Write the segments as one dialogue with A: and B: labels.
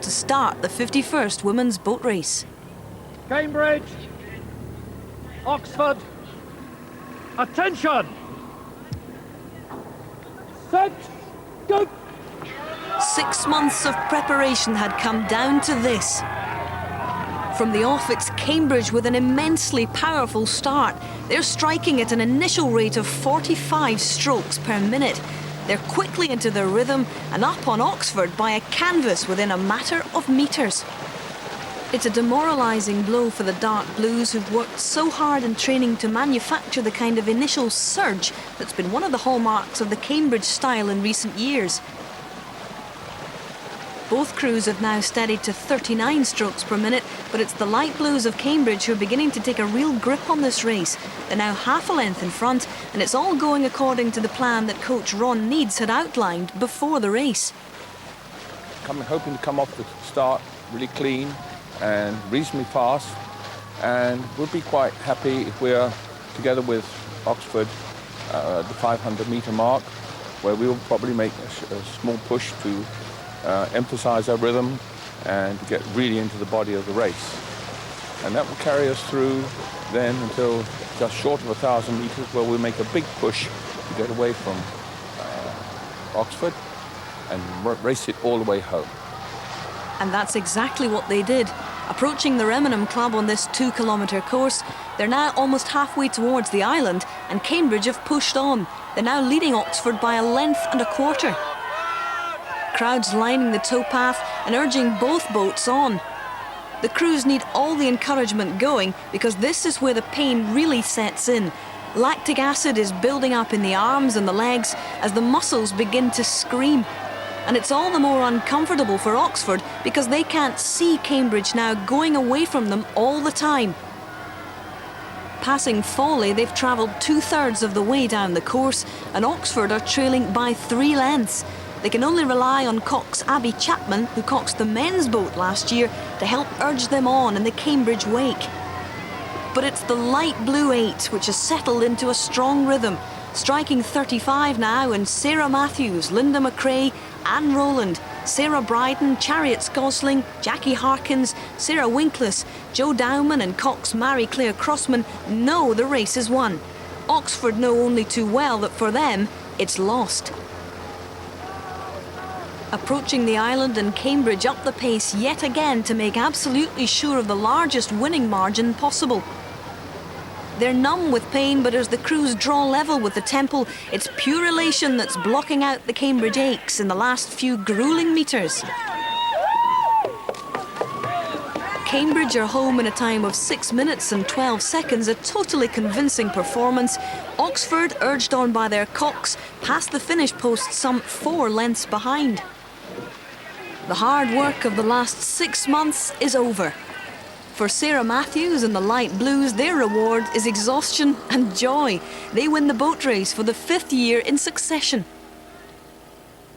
A: to start the 51st Women's Boat Race.
B: Cambridge, Oxford, attention! Set, go!
A: 6 months of preparation had come down to this. From the off, it's Cambridge with an immensely powerful start. They're striking at an initial rate of 45 strokes per minute. They're quickly into their rhythm and up on Oxford by a canvas within a matter of metres. It's a demoralising blow for the dark blues who've worked so hard in training to manufacture the kind of initial surge that's been one of the hallmarks of the Cambridge style in recent years. Both crews have now steadied to 39 strokes per minute, but it's the light blues of Cambridge who are beginning to take a real grip on this race. They're now half a length in front, and it's all going according to the plan that coach Ron Needs had outlined before the race.
C: Hoping to come off the start really clean and reasonably fast, and we'll be quite happy if we're together with Oxford at the 500-metre mark, where we will probably make a small push to emphasize our rhythm and get really into the body of the race. And that will carry us through then until just short of 1,000 metres, where we'll make a big push to get away from Oxford and race it all the way home.
A: And that's exactly what they did. Approaching the Remenham Club on this 2-kilometre course, they're now almost halfway towards the island, and Cambridge have pushed on. They're now leading Oxford by 1.25 lengths. Crowds lining the towpath and urging both boats on. The crews need all the encouragement going, because this is where the pain really sets in. Lactic acid is building up in the arms and the legs as the muscles begin to scream. And it's all the more uncomfortable for Oxford because they can't see Cambridge now going away from them all the time. Passing Folly, they've travelled 2/3 of the way down the course, and Oxford are trailing by 3 lengths. They can only rely on Cox Abby Chapman, who coxed the men's boat last year, to help urge them on in the Cambridge wake. But it's the light blue 8 which has settled into a strong rhythm, striking 35 now, and Sarah Matthews, Linda Macrae, Anne Rowland, Sarah Brydon, Chariot's Gosling, Jackie Harkins, Sarah Winkless, Joe Dowman and Cox Macrae Crossman know the race is won. Oxford know only too well that for them, it's lost. Approaching the island, and Cambridge up the pace yet again to make absolutely sure of the largest winning margin possible. They're numb with pain, but as the crews draw level with the temple, it's pure elation that's blocking out the Cambridge aches in the last few gruelling metres. Cambridge are home in a time of 6 minutes and 12 seconds, a totally convincing performance. Oxford, urged on by their cocks, passed the finish post some 4 lengths behind. The hard work of the last 6 months is over. For Sarah Matthews and the Light Blues, their reward is exhaustion and joy. They win the boat race for the 5th year in succession.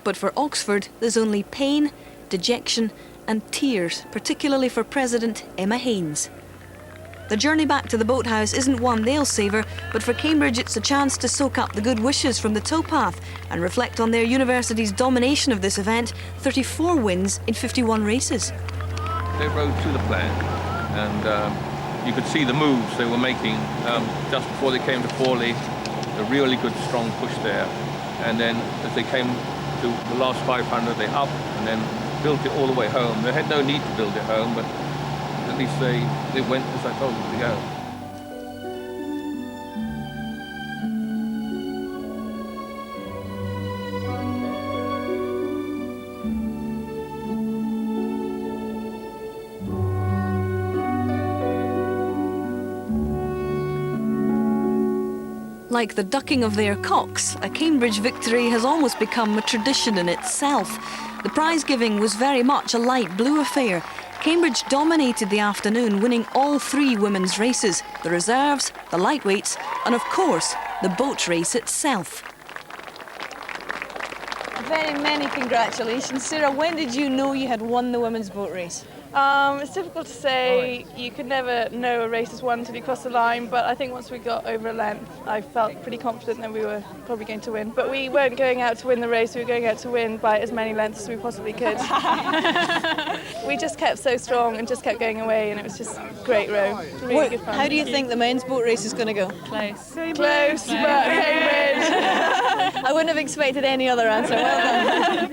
A: But for Oxford, there's only pain, dejection and tears, particularly for President Emma Haynes. The journey back to the boathouse isn't one they'll savour, but for Cambridge it's a chance to soak up the good wishes from the towpath and reflect on their university's domination of this event, 34 wins in 51 races.
C: They rode to the plan, and you could see the moves they were making just before they came to Forley, a really good strong push there. And then as they came to the last 500, they upped and then built it all the way home. They had no need to build it home, but at least they went as I told them to go.
A: Like the ducking of their cocks, a Cambridge victory has almost become a tradition in itself. The prize giving was very much a light blue affair. Cambridge dominated the afternoon, winning all 3 women's races, the reserves, the lightweights, and of course, the boat race itself. Very many congratulations. Sarah, when did you know you had won the women's boat race?
D: It's difficult to say. You could never know a race is won until you cross the line, but I think once we got over a length, I felt pretty confident that we were probably going to win. But we weren't going out to win the race, we were going out to win by as many lengths as we possibly could. We just kept so strong and just kept going away, and it was just a great row. Really good fun.
A: How do you think the men's boat race is going to go?
D: Close, but Cambridge.
A: I wouldn't have expected any other answer. Well done.